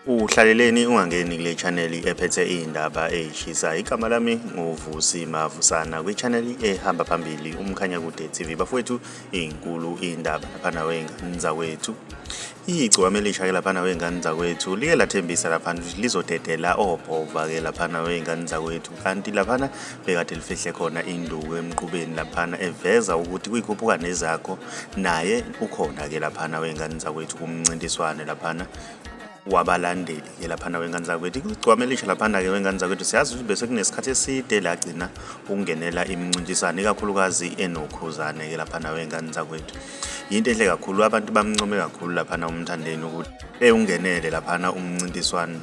Uhlaleleni ungangeni kule channel ephethe izindaba ezishisa. Igama lami nguVusi Mavusana kwi-channel ehamba phambili uMkhanyakude TV. Bafowethu inkulu indaba lapha wengane zakwethu. Igcwame elisha lapha wengane zakwethu like lathembisa lapha lizodedela obhova ke lapha wengane zakwethu. Kanti lapha bekade lifihle khona induku emqubeni lapha eveza ukuthi kuyikhuphuka nezakho naye ukhona ke lapha wengane zakwethu kumncintiswane lapha wabalandeli ke lapha wengane zakwethu. Igcwame elisha lapha ke wengane zakwethu siyazi ukuthi bese kunesikhathi eside lagcina ukungenela imincintiswane ikakhulukazi enokhuzane ke lapha wengane zakwethu. Into enhle kakhulu abantu bamncome kakhulu lapha umthandeni ukuthi ungenele lapha umncintiswane.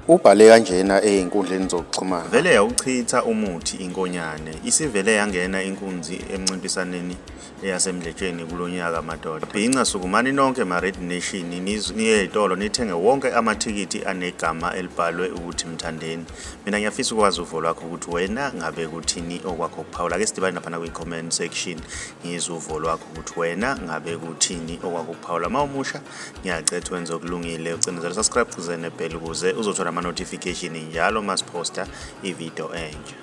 Ubhale kanjena einkundleni zokuxhumana. Vele yawuchitha umuthi inkonyane isivele yangena inkunzi emncintisaneni eyasemdletsheni kulonyaka madoda. Bhinca sukumani nonke ma-Red Nation niye ezitolo nithenge wonke amathikiti anegama elibhalwe ukuthi Mthandeni. Mina ngiyafisa ukwazi uvo lwakho ukuthi wena ngabe kuthini okwakho kuphawula. Ake sidibane lapha kwi-comment section ngizwe uvo lwakho ukuthi wena ngabe kuthini okwakho kuphawula. Mawumusha ngiyacela wenze okulungile ucinezela subscribe kuzene bell ukuze uzothola ama-notification njalo masiposta ivideo entsha.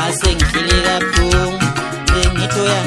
Asengihile kabuhlungu ngithoya